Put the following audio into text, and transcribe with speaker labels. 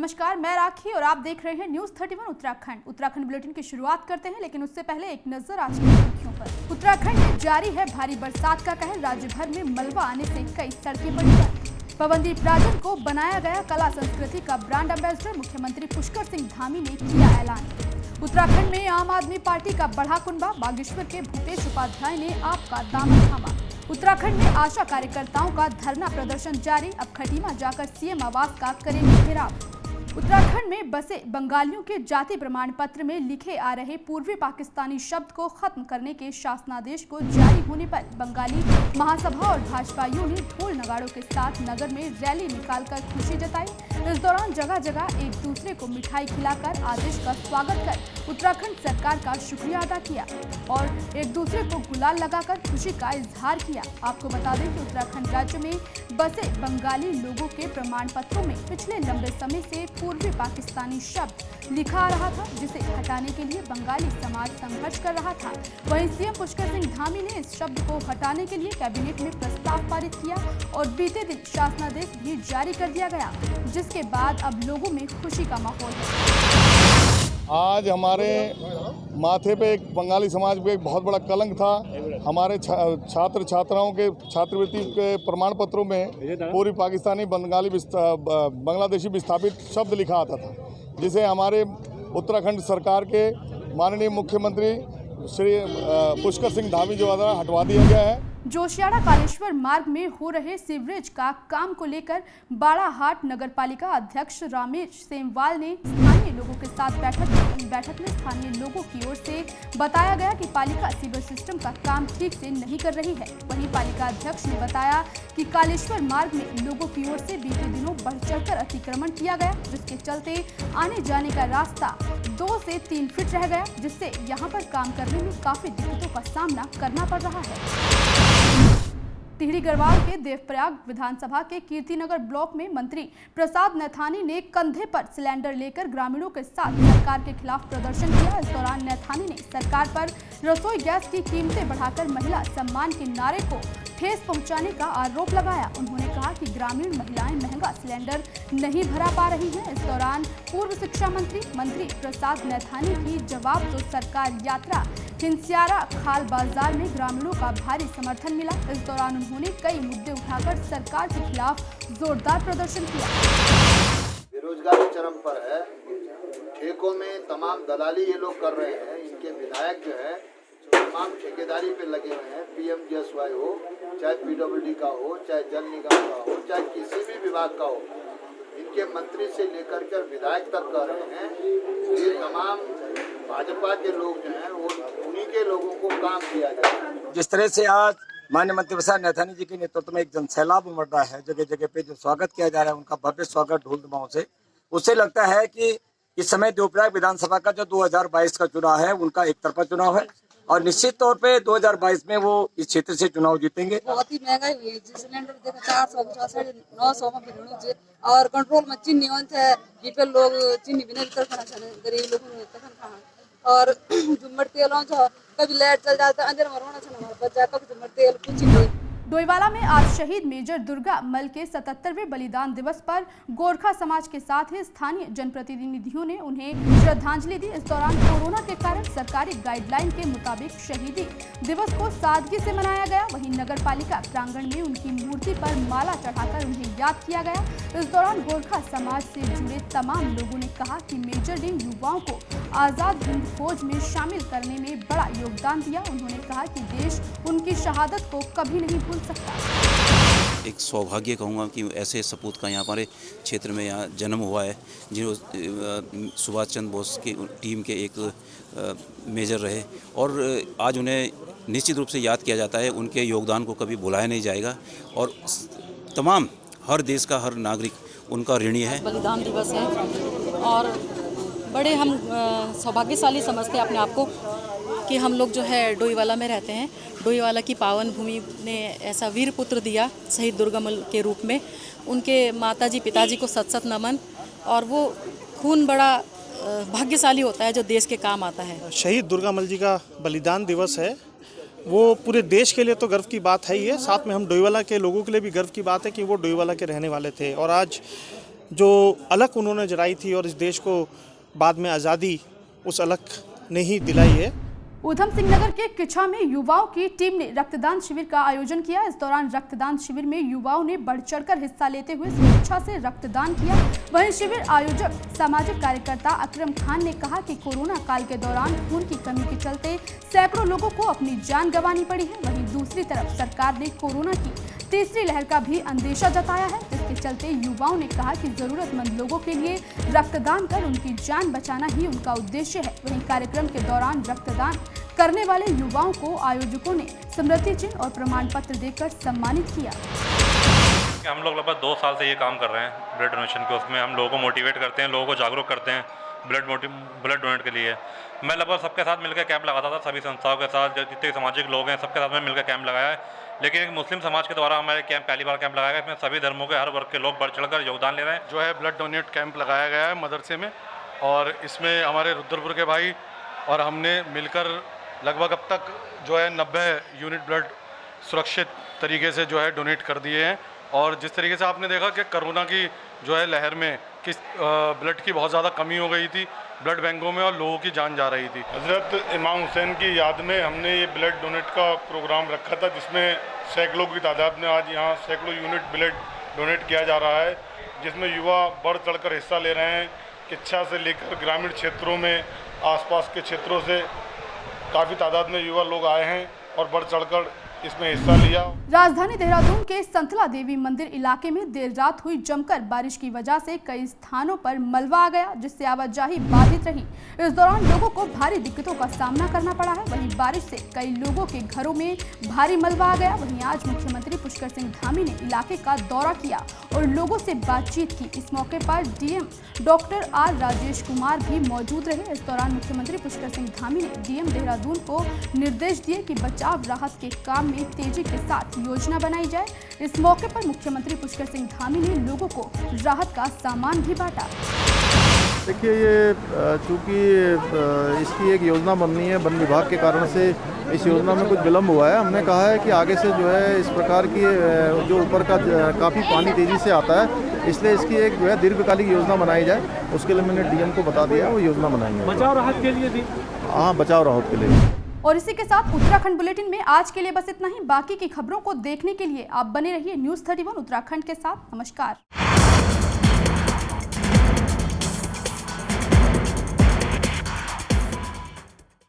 Speaker 1: नमस्कार, मैं राखी और आप देख रहे हैं न्यूज 31 उत्तराखंड बुलेटिन की शुरुआत करते हैं, लेकिन उससे पहले एक नजर आज की सुर्खियों पर। उत्तराखंड में जारी है भारी बरसात का कहर, राज्य भर में मलबा आने से कई सड़कें बंद हैं। पवनदीप राजन को बनाया गया कला संस्कृति का ब्रांड एम्बेसडर, मुख्यमंत्री पुष्कर सिंह धामी ने किया ऐलान। उत्तराखंड में आम आदमी पार्टी का बढ़ा कुनबा, बागेश्वर के भूपेश उपाध्याय ने आपका दामन थामा। उत्तराखंड में आशा कार्यकर्ताओं का धरना प्रदर्शन जारी, अब खटीमा जाकर सीएम आवास का करेंगे घेराव। उत्तराखंड में बसे बंगालियों के जाति प्रमाण पत्र में लिखे आ रहे पूर्वी पाकिस्तानी शब्द को खत्म करने के शासनादेश को जारी होने पर बंगाली महासभा और भाजपाइयों ने ढोल नगाड़ों के साथ नगर में रैली निकालकर खुशी जताई। इस दौरान जगह जगह एक दूसरे को मिठाई खिलाकर आदेश का स्वागत कर उत्तराखंड सरकार का शुक्रिया अदा किया और एक दूसरे को गुलाल लगाकर खुशी का इजहार किया। आपको बता दें कि उत्तराखंड राज्य में बसे बंगाली लोगों के प्रमाण पत्रों में पिछले लंबे समय से पूर्वी पाकिस्तानी शब्द लिखा आ रहा था, जिसे हटाने के लिए बंगाली समाज संघर्ष कर रहा था। वहीं सीएम पुष्कर सिंह धामी ने इस शब्द को हटाने के लिए कैबिनेट में प्रस्ताव पारित किया और बीते दिन शासनादेश भी जारी कर दिया गया, जिसके बाद अब लोगों में खुशी का माहौल है।
Speaker 2: आज हमारे माथे पे एक बंगाली समाज पे एक बहुत बड़ा कलंक था। हमारे छात्र छात्राओं के छात्रवृत्ति के प्रमाण पत्रों में पूरी पाकिस्तानी बांग्लादेशी विस्थापित शब्द लिखा आता था, जिसे हमारे उत्तराखंड सरकार के माननीय मुख्यमंत्री श्री पुष्कर सिंह धामी द्वारा हटवा दिया गया है।
Speaker 1: जोशियाड़ा कालेश्वर मार्ग में हो रहे सीवरेज का काम को लेकर बाड़ाहाट नगरपालिका अध्यक्ष रमेश सेमवाल ने स्थानीय लोगों के साथ बैठक में स्थानीय लोगों की ओर से बताया गया कि पालिका सीवर सिस्टम का काम ठीक से नहीं कर रही है। वहीं पालिका अध्यक्ष ने बताया कि कालेश्वर मार्ग में लोगों की ओर से बीते दिनों बढ़ चढ़कर अतिक्रमण किया गया, जिसके चलते आने जाने का रास्ता 2 से 3 फीट रह गया, जिससे यहाँ पर काम करने में काफी दिक्कतों का सामना करना पड़ रहा है। टिहरी गढ़वाल के देवप्रयाग विधानसभा के कीर्तिनगर ब्लॉक में मंत्री प्रसाद नैथानी ने कंधे पर सिलेंडर लेकर ग्रामीणों के साथ सरकार के खिलाफ प्रदर्शन किया। इस दौरान नैथानी ने सरकार पर रसोई गैस की कीमतें बढ़ाकर महिला सम्मान के नारे को ठेस पहुंचाने का आरोप लगाया। उन्होंने कहा कि ग्रामीण महिलाएं महंगा सिलेंडर नहीं भरा पा रही हैं। इस दौरान पूर्व शिक्षा मंत्री प्रसाद नैथानी की जवाब दो सरकार यात्रा हिंसियारा खाल बाजार में ग्रामीणों का भारी समर्थन मिला। इस दौरान उन्होंने कई मुद्दे उठाकर सरकार के खिलाफ जोरदार प्रदर्शन किया।
Speaker 3: बेरोजगारी चरम पर है, ठेकों में तमाम दलाली ये लोग कर रहे हैं। इनके विधायक जो है तमाम ठेकेदारी पे लगे हुए हैं। पीएमजीएसवाई हो, चाहे पीडब्ल्यूडी का हो, चाहे जल निगम का हो, चाहे किसी भी विभाग का हो, इनके मंत्री से लेकर के विधायक तक कर रहे हैं। ये तमाम भाजपा के लोग जो हैं वो उन्हीं के लोगों को काम दिया जाए।
Speaker 4: जिस तरह से आज माननीय मंत्री प्रसाद नैथानी जी के नेतृत्व में एक जनसैलाब उमड़ रहा है, जगह जगह पे जो स्वागत किया जा रहा है, उनका भव्य स्वागत ढोल दमाओं से, उससे लगता है कि इस समय देवप्रयाग विधानसभा का जो 2022 का चुनाव है उनका एक तरफा चुनाव है और निश्चित तौर पे 2022 में वो इस क्षेत्र से चुनाव जीतेंगे।
Speaker 5: बहुत ही महंगाई हुई है, सिलेंडर देखो 450 900 में मिलने और कंट्रोल में चीनी है, बीपीएल लोग चीनी बिना गरीब लोग और झुम्मर तेल कभी लाइट चल जाता है, अंदर मरवाना हमारे बच्चा कभी झुम्मर तेल कुछ नहीं।
Speaker 1: डोईवाला में आज शहीद मेजर दुर्गा मल के 77वें बलिदान दिवस पर गोरखा समाज के साथ ही स्थानीय जनप्रतिनिधियों ने उन्हें श्रद्धांजलि दी। इस दौरान कोरोना के कारण सरकारी गाइडलाइन के मुताबिक शहीदी दिवस को सादगी से मनाया गया। वहीं नगर पालिका प्रांगण में उनकी मूर्ति पर माला चढ़ाकर उन्हें याद किया गया। इस दौरान गोरखा समाज से जुड़े तमाम लोगों ने कहा कि मेजर ने युवाओं को आजाद हिंद फौज में शामिल करने में बड़ा योगदान दिया। उन्होंने कहा कि देश उनकी शहादत को कभी नहीं भूल सकता।
Speaker 6: एक सौभाग्य कहूँगा कि ऐसे सपूत का यहाँ हमारे क्षेत्र में यहाँ जन्म हुआ है, जिन्हों सुभाष चंद्र बोस की टीम के एक मेजर रहे और आज उन्हें निश्चित रूप से याद किया जाता है। उनके योगदान को कभी भुलाया नहीं जाएगा और तमाम हर देश का हर नागरिक उनका ऋणी है।
Speaker 7: बलिदान दिवस है और बड़े हम सौभाग्यशाली समझते हैं अपने आप को कि हम लोग जो है डोईवाला में रहते हैं। डोईवाला की पावन भूमि ने ऐसा वीर पुत्र दिया शहीद दुर्गामल के रूप में। उनके माताजी पिताजी को सत सत नमन और वो खून बड़ा भाग्यशाली होता है जो देश के काम आता है।
Speaker 8: शहीद दुर्गामल जी का बलिदान दिवस है, वो पूरे देश के लिए तो गर्व की बात है ही है, साथ में हम डोईवाला के लोगों के लिए भी गर्व की बात है कि वो डोईवाला के रहने वाले थे और आज जो अलख उन्होंने जलाई थी और इस देश को बाद में आज़ादी उस अलख ने ही दिलाई है।
Speaker 1: ऊधम सिंह नगर के किछा में युवाओं की टीम ने रक्तदान शिविर का आयोजन किया। इस दौरान रक्तदान शिविर में युवाओं ने बढ़ चढ़कर हिस्सा लेते हुए स्वेच्छा से रक्तदान किया। वहीं शिविर आयोजक सामाजिक कार्यकर्ता अकरम खान ने कहा कि कोरोना काल के दौरान खून की कमी के चलते सैकड़ों लोगों को अपनी जान गंवानी पड़ी है। वहीं दूसरी तरफ सरकार ने कोरोना की तीसरी लहर का भी अंदेशा जताया है, जिसके चलते युवाओं ने कहा कि जरूरतमंद लोगों के लिए रक्तदान कर उनकी जान बचाना ही उनका उद्देश्य है। वहीं कार्यक्रम के दौरान रक्तदान करने वाले युवाओं को आयोजकों ने स्मृति चिन्ह और प्रमाण पत्र देकर सम्मानित किया।
Speaker 9: हम लोग लगभग 2 साल से ये काम कर रहे हैं ब्लड डोनेशन के। उसमें हम लोगों को मोटिवेट करते हैं, लोगों को जागरूक करते हैं ब्लड डोनेट के लिए। मैं लगभग सबके साथ मिलकर कैंप लगाता था, सभी संस्थाओं के साथ, जितने सामाजिक लोग हैं सबके साथ में मिलकर कैंप लगाया है। लेकिन एक मुस्लिम समाज के द्वारा हमारे कैंप पहली बार कैंप लगाया गया। इसमें सभी धर्मों के हर वर्ग के लोग बढ़ चढ़कर योगदान ले रहे हैं।
Speaker 10: जो है ब्लड डोनेट कैंप लगाया गया है मदरसे में, और इसमें हमारे रुद्रपुर के भाई और हमने मिलकर लगभग अब तक जो है 90 यूनिट ब्लड सुरक्षित तरीके से जो है डोनेट कर दिए हैं। और जिस तरीके से आपने देखा कि कोरोना की जो है लहर में किस ब्लड की बहुत ज़्यादा कमी हो गई थी ब्लड बैंकों में और लोगों की जान जा रही थी।
Speaker 2: हज़रत इमाम हुसैन की याद में हमने ये ब्लड डोनेट का प्रोग्राम रखा था, जिसमें सैकड़ों की तादाद में आज यहाँ सैकड़ों यूनिट ब्लड डोनेट किया जा रहा है, जिसमें युवा बढ़ चढ़कर हिस्सा ले रहे हैं। किच्छा से लेकर ग्रामीण क्षेत्रों में, आसपास के क्षेत्रों से काफ़ी तादाद में युवा लोग आए हैं और बढ़ चढ़कर इसमें हिस्सा लिया।
Speaker 1: राजधानी देहरादून के संतला देवी मंदिर इलाके में देर रात हुई जमकर बारिश की वजह से कई स्थानों पर मलबा आ गया, जिससे आवाजाही बाधित रही। इस दौरान लोगों को भारी दिक्कतों का सामना करना पड़ा है। वहीं बारिश से कई लोगों के घरों में भारी मलबा आ गया। वहीं आज मुख्यमंत्री पुष्कर सिंह धामी ने इलाके का दौरा किया और लोगों से बातचीत की। इस मौके पर DM doctor R Rajesh Kumar भी मौजूद रहे। इस दौरान मुख्यमंत्री पुष्कर सिंह धामी ने डीएम देहरादून को निर्देश दिए कि बचाव राहत के काम में तेजी के साथ योजना बनाई जाए। इस मौके पर मुख्यमंत्री पुष्कर सिंह धामी ने लोगों को राहत का सामान भी बांटा।
Speaker 11: देखिए, ये चूँकि इसकी एक योजना बननी है, वन विभाग के कारण से इस योजना में कुछ विलम्ब हुआ है। हमने कहा है कि आगे से जो है इस प्रकार की जो ऊपर का काफ़ी पानी तेज़ी से आता है, इसलिए इसकी एक जो है दीर्घकालिक योजना बनाई जाए। उसके लिए मैंने डीएम को बता दिया, वो योजना बनाएंगे
Speaker 8: बचाव राहत के लिए भी।
Speaker 11: हाँ, बचाव राहत के लिए।
Speaker 1: और इसी के साथ उत्तराखंड बुलेटिन में आज के लिए बस इतना ही। बाकी की खबरों को देखने के लिए आप बने रहिए न्यूज़ 31 उत्तराखंड के साथ। नमस्कार।